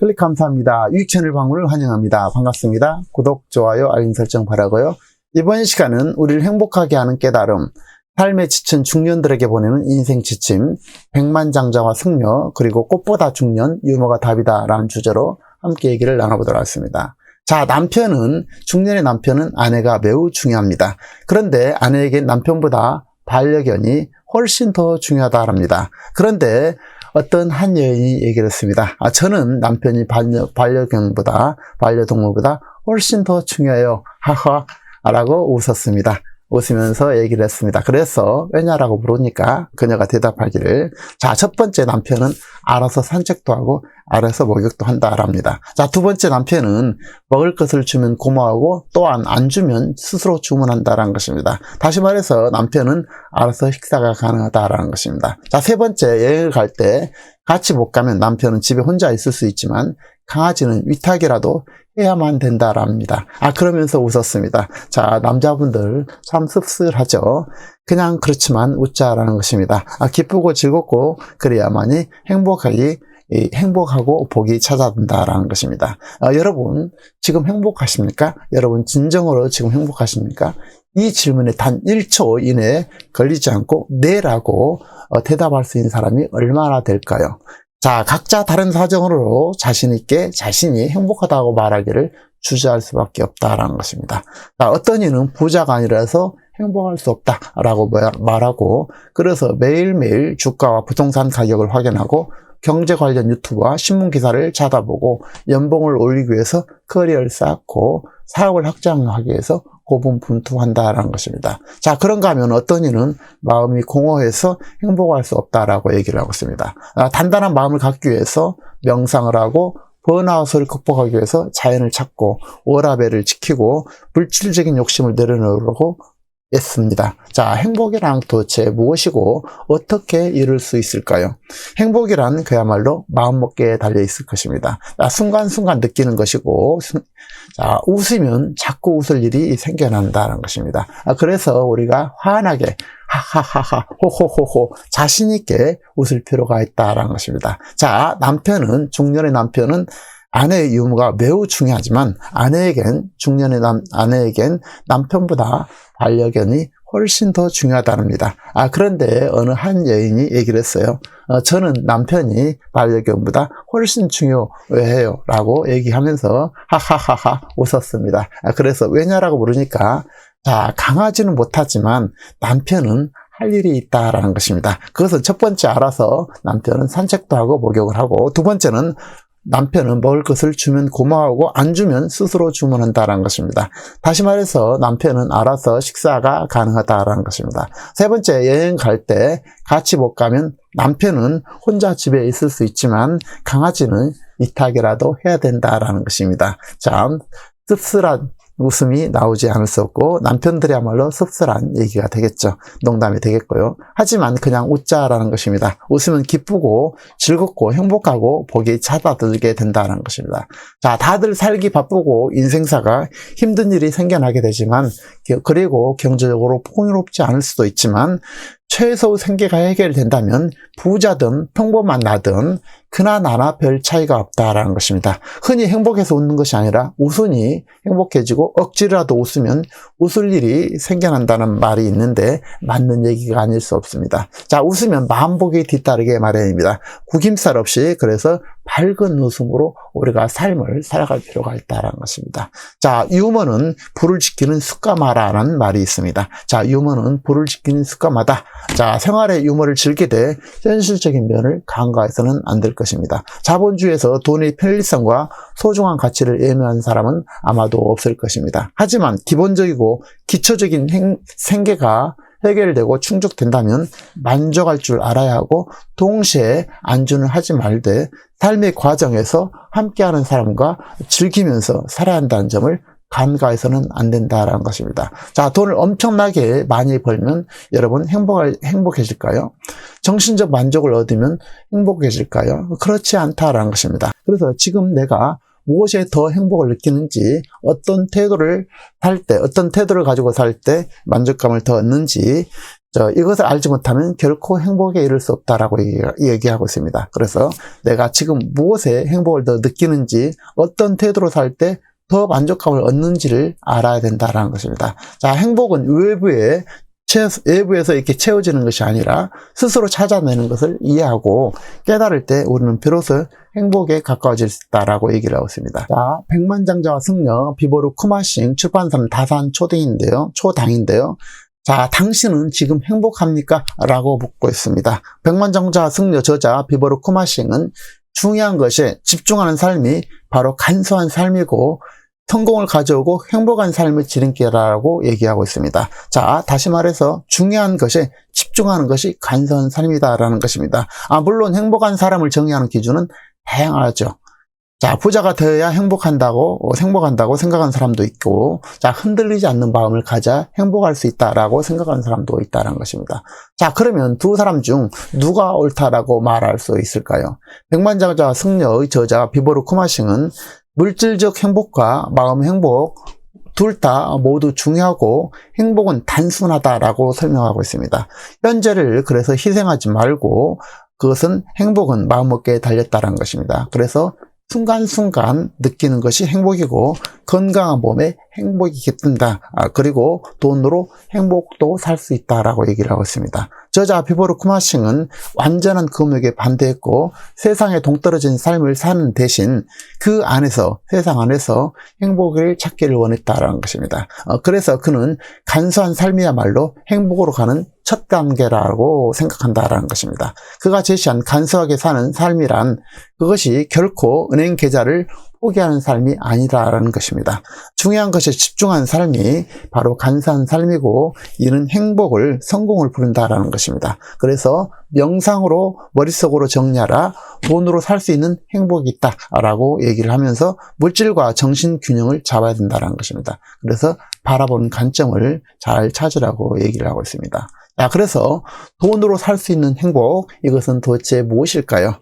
클릭 감사합니다. 유익 채널 방문을 환영합니다. 반갑습니다. 구독, 좋아요, 알림 설정 바라고요. 이번 시간은 우리를 행복하게 하는 깨달음, 삶에 지친 중년들에게 보내는 인생 지침, 백만장자와 승려, 그리고 꽃보다 중년, 유머가 답이다 라는 주제로 함께 얘기를 나눠보도록 하겠습니다. 자, 중년의 남편은 아내가 매우 중요합니다. 그런데 아내에겐 남편보다 반려견이 훨씬 더 중요하다랍니다. 그런데 어떤 한 여인이 얘기를 했습니다. 저는 남편이 반려동물보다 훨씬 더 중요해요. 하하 라고 웃었습니다. 웃으면서 얘기를 했습니다. 그래서 왜냐라고 물으니까 그녀가 대답하기를, 자, 첫 번째 남편은 알아서 산책도 하고 알아서 목욕도 한다랍니다. 자, 두 번째 남편은 먹을 것을 주면 고마워하고 또한 안 주면 스스로 주문한다라는 것입니다. 다시 말해서 남편은 알아서 식사가 가능하다라는 것입니다. 자, 세 번째, 여행을 갈 때 같이 못 가면 남편은 집에 혼자 있을 수 있지만 강아지는 위탁이라도 해야만 된다랍니다. 그러면서 웃었습니다. 자, 남자분들 참 씁쓸하죠. 그냥 그렇지만 웃자라는 것입니다. 기쁘고 즐겁고 그래야만이 행복하고 복이 찾아든다라는 것입니다. 여러분 지금 행복하십니까? 여러분 진정으로 지금 행복하십니까? 이 질문에 단 1초 이내에 걸리지 않고 네라고 대답할 수 있는 사람이 얼마나 될까요? 자, 각자 다른 사정으로 자신이 행복하다고 말하기를 주저할 수밖에 없다라는 것입니다. 자, 어떤 이는 부자가 아니라서 행복할 수 없다라고 말하고, 그래서 매일매일 주가와 부동산 가격을 확인하고 경제 관련 유튜브와 신문 기사를 찾아보고 연봉을 올리기 위해서 커리어를 쌓고 사업을 확장하기 위해서 고분분투한다라는 것입니다. 자, 그런가 하면 어떤 이는 마음이 공허해서 행복할 수 없다라고 얘기를 하고 있습니다. 단단한 마음을 갖기 위해서 명상을 하고 번아웃을 극복하기 위해서 자연을 찾고 워라밸을 지키고 물질적인 욕심을 내려놓으려고 했습니다. 자, 행복이란 도대체 무엇이고 어떻게 이룰 수 있을까요? 행복이란 그야말로 마음먹기에 달려 있을 것입니다. 순간순간 느끼는 것이고, 자, 웃으면 자꾸 웃을 일이 생겨난다는 것입니다. 그래서 우리가 환하게 하하하하 호호호호 자신있게 웃을 필요가 있다는 것입니다. 자, 중년의 남편은 아내의 유무가 매우 중요하지만 중년의 아내에겐 남편보다 반려견이 훨씬 더 중요하답니다. 그런데 어느 한 여인이 얘기를 했어요. 저는 남편이 반려견보다 훨씬 중요해요 라고 얘기하면서 하하하하 웃었습니다. 그래서 왜냐라고 물으니까, 자, 강아지는 못하지만 남편은 할 일이 있다라는 것입니다. 그것은 첫 번째, 알아서 남편은 산책도 하고 목욕을 하고, 두 번째는 남편은 먹을 것을 주면 고마워하고 안 주면 스스로 주문한다라는 것입니다. 다시 말해서 남편은 알아서 식사가 가능하다라는 것입니다. 세 번째, 여행 갈 때 같이 못 가면 남편은 혼자 집에 있을 수 있지만 강아지는 위탁이라도 해야 된다라는 것입니다. 참 씁쓸한 웃음이 나오지 않을 수 없고 남편들이야말로 씁쓸한 얘기가 되겠죠. 농담이 되겠고요. 하지만 그냥 웃자라는 것입니다. 웃으면 기쁘고 즐겁고 행복하고 복이 찾아들게 된다는 것입니다. 자, 다들 살기 바쁘고 인생사가 힘든 일이 생겨나게 되지만, 그리고 경제적으로 풍요롭지 않을 수도 있지만 최소 생계가 해결된다면 부자든 평범한 나든 그나마나 별 차이가 없다라는 것입니다. 흔히 행복해서 웃는 것이 아니라 웃으니 행복해지고 억지로라도 웃으면 웃을 일이 생겨난다는 말이 있는데 맞는 얘기가 아닐 수 없습니다. 자, 웃으면 마음복이 뒤따르게 마련입니다. 구김살 없이, 그래서 밝은 웃음으로 우리가 삶을 살아갈 필요가 있다는 것입니다. 자, 유머는 불을 지키는 숯가마라는 말이 있습니다. 자, 유머는 불을 지키는 숯가마다. 자, 생활의 유머를 즐기되 현실적인 면을 간과해서는 안 될 것입니다. 자본주의에서 돈의 편리성과 소중한 가치를 예매한 사람은 아마도 없을 것입니다. 하지만 기본적이고 기초적인 생계가 해결되고 충족된다면 만족할 줄 알아야 하고, 동시에 안주는 하지 말되 삶의 과정에서 함께하는 사람과 즐기면서 살아야 한다는 점을 간과해서는 안 된다라는 것입니다. 자, 돈을 엄청나게 많이 벌면 여러분 행복해질까요? 정신적 만족을 얻으면 행복해질까요? 그렇지 않다라는 것입니다. 그래서 지금 내가 무엇에 더 행복을 느끼는지, 어떤 태도를 가지고 살 때 만족감을 더 얻는지, 이것을 알지 못하면 결코 행복에 이를 수 없다라고 얘기하고 있습니다. 그래서 내가 지금 무엇에 행복을 더 느끼는지, 어떤 태도로 살 때 더 만족감을 얻는지를 알아야 된다라는 것입니다. 자, 행복은 외부에서 이렇게 채워지는 것이 아니라 스스로 찾아내는 것을 이해하고 깨달을 때 우리는 비로소 행복에 가까워질 수 있다라고 얘기를 하고 있습니다. 자, 백만장자와 승려, 비보르 쿠마싱, 출판사는 다산 초당인데요. 자, 당신은 지금 행복합니까? 라고 묻고 있습니다. 백만장자와 승려 저자 비보르 쿠마싱은 중요한 것에 집중하는 삶이 바로 간소한 삶이고 성공을 가져오고 행복한 삶의 지름길이라고 얘기하고 있습니다. 자, 다시 말해서 중요한 것에 집중하는 것이 간소한 삶이다라는 것입니다. 물론 행복한 사람을 정의하는 기준은 다양하죠. 자, 부자가 되어야 행복한다고 생각하는 사람도 있고, 자, 흔들리지 않는 마음을 가져 행복할 수 있다라고 생각하는 사람도 있다는 것입니다. 자, 그러면 두 사람 중 누가 옳다라고 말할 수 있을까요? 백만장자와 승려의 저자 비보르 쿠마싱은 물질적 행복과 마음 행복 둘 다 모두 중요하고 행복은 단순하다라고 설명하고 있습니다. 현재를 그래서 희생하지 말고 그것은 행복은 마음먹기에 달렸다는 것입니다. 그래서 순간순간 느끼는 것이 행복이고 건강한 몸에 행복이 깃든다. 그리고 돈으로 행복도 살 수 있다라고 얘기를 하고 있습니다. 저자 비보르 쿠마싱은 완전한 금욕에 반대했고 세상에 동떨어진 삶을 사는 대신 그 안에서, 세상 안에서 행복을 찾기를 원했다라는 것입니다. 그래서 그는 간소한 삶이야말로 행복으로 가는 첫 단계라고 생각한다라는 것입니다. 그가 제시한 간소하게 사는 삶이란 그것이 결코 은행 계좌를 포기하는 삶이 아니라는 것입니다. 중요한 것에 집중한 삶이 바로 간소한 삶이고 이는 성공을 부른다라는 것입니다. 그래서 명상으로 머릿속으로 정리하라, 돈으로 살 수 있는 행복이 있다라고 얘기를 하면서 물질과 정신 균형을 잡아야 된다는 것입니다. 그래서 바라보는 관점을 잘 찾으라고 얘기를 하고 있습니다. 자, 그래서 돈으로 살 수 있는 행복, 이것은 도대체 무엇일까요?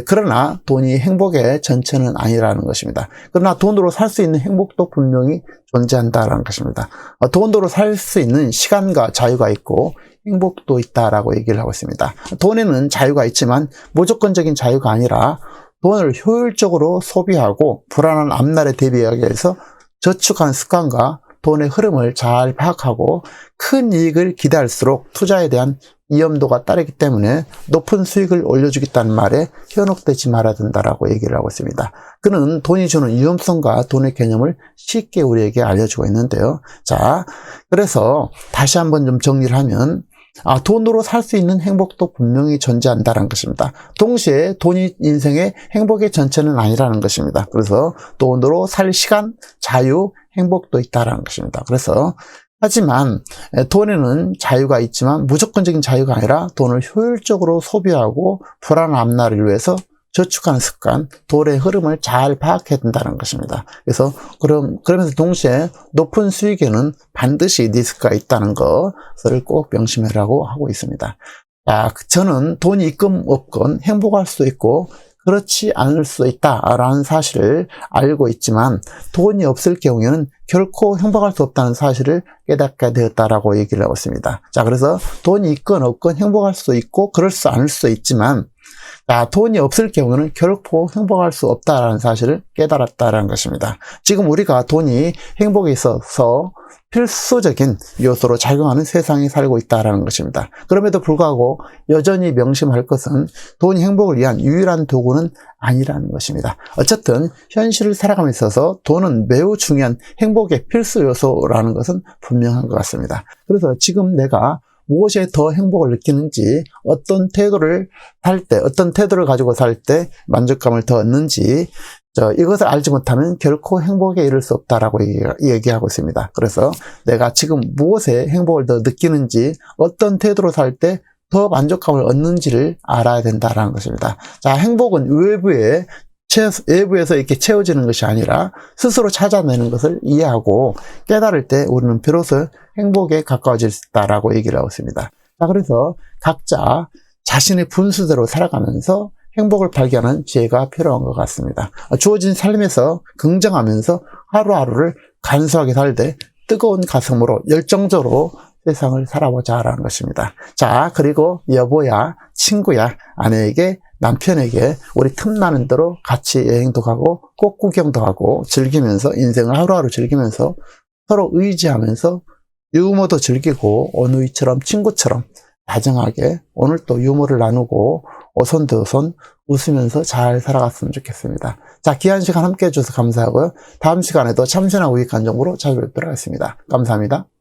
그러나 돈이 행복의 전체는 아니라는 것입니다. 그러나 돈으로 살 수 있는 행복도 분명히 존재한다는 것입니다. 돈으로 살 수 있는 시간과 자유가 있고 행복도 있다라고 얘기를 하고 있습니다. 돈에는 자유가 있지만 무조건적인 자유가 아니라 돈을 효율적으로 소비하고 불안한 앞날에 대비하기 위해서 저축하는 습관과 돈의 흐름을 잘 파악하고 큰 이익을 기대할수록 투자에 대한 위험도가 따르기 때문에 높은 수익을 올려주겠다는 말에 현혹되지 말아야 된다라고 얘기를 하고 있습니다. 그는 돈이 주는 위험성과 돈의 개념을 쉽게 우리에게 알려주고 있는데요. 자, 그래서 다시 한번 좀 정리를 하면 돈으로 살 수 있는 행복도 분명히 존재한다는 것입니다. 동시에 돈이 인생의 행복의 전체는 아니라는 것입니다. 그래서 돈으로 살 시간, 자유, 행복도 있다는 것입니다. 그래서 하지만 돈에는 자유가 있지만 무조건적인 자유가 아니라 돈을 효율적으로 소비하고 불안한 앞날을 위해서 저축하는 습관, 돈의 흐름을 잘 파악해야 된다는 것입니다. 그래서 그러면서 동시에 높은 수익에는 반드시 리스크가 있다는 것을 꼭 명심하라고 하고 있습니다. 저는 돈이 있건 없건 행복할 수 있고 그렇지 않을 수 있다라는 사실을 알고 있지만 돈이 없을 경우에는 결코 행복할 수 없다는 사실을 깨닫게 되었다라고 얘기를 하고 있습니다. 자, 그래서 돈이 있건 없건 행복할 수 있고 그렇지 않을 수 있지만 돈이 없을 경우는 결코 행복할 수 없다는 사실을 깨달았다는 것입니다. 지금 우리가 돈이 행복에 있어서 필수적인 요소로 작용하는 세상에 살고 있다는 것입니다. 그럼에도 불구하고 여전히 명심할 것은 돈이 행복을 위한 유일한 도구는 아니라는 것입니다. 어쨌든 현실을 살아감에 있어서 돈은 매우 중요한 행복의 필수 요소라는 것은 분명한 것 같습니다. 그래서 지금 내가 무엇에 더 행복을 느끼는지, 어떤 태도를 가지고 살 때 만족감을 더 얻는지, 이것을 알지 못하면 결코 행복에 이를 수 없다라고 얘기하고 있습니다. 그래서 내가 지금 무엇에 행복을 더 느끼는지, 어떤 태도로 살 때 더 만족감을 얻는지를 알아야 된다라는 것입니다. 자, 행복은 외부에서 이렇게 채워지는 것이 아니라 스스로 찾아내는 것을 이해하고 깨달을 때 우리는 비로소 행복에 가까워질 수 있다라고 얘기를 하고 있습니다. 자, 그래서 각자 자신의 분수대로 살아가면서 행복을 발견하는 지혜가 필요한 것 같습니다. 주어진 삶에서 긍정하면서 하루하루를 간소하게 살 때 뜨거운 가슴으로 열정적으로 세상을 살아보자라는 것입니다. 자, 그리고 여보야, 친구야, 아내에게, 남편에게 우리 틈나는 대로 같이 여행도 가고 꽃 구경도 하고 즐기면서 인생을 하루하루 즐기면서 서로 의지하면서 유머도 즐기고 오누이처럼 친구처럼 다정하게 오늘 또 유머를 나누고 오손도손 웃으면서 잘 살아갔으면 좋겠습니다. 자, 귀한 시간 함께 해주셔서 감사하고요. 다음 시간에도 참신하고 유익한 정보로 찾아뵙도록 하겠습니다. 감사합니다.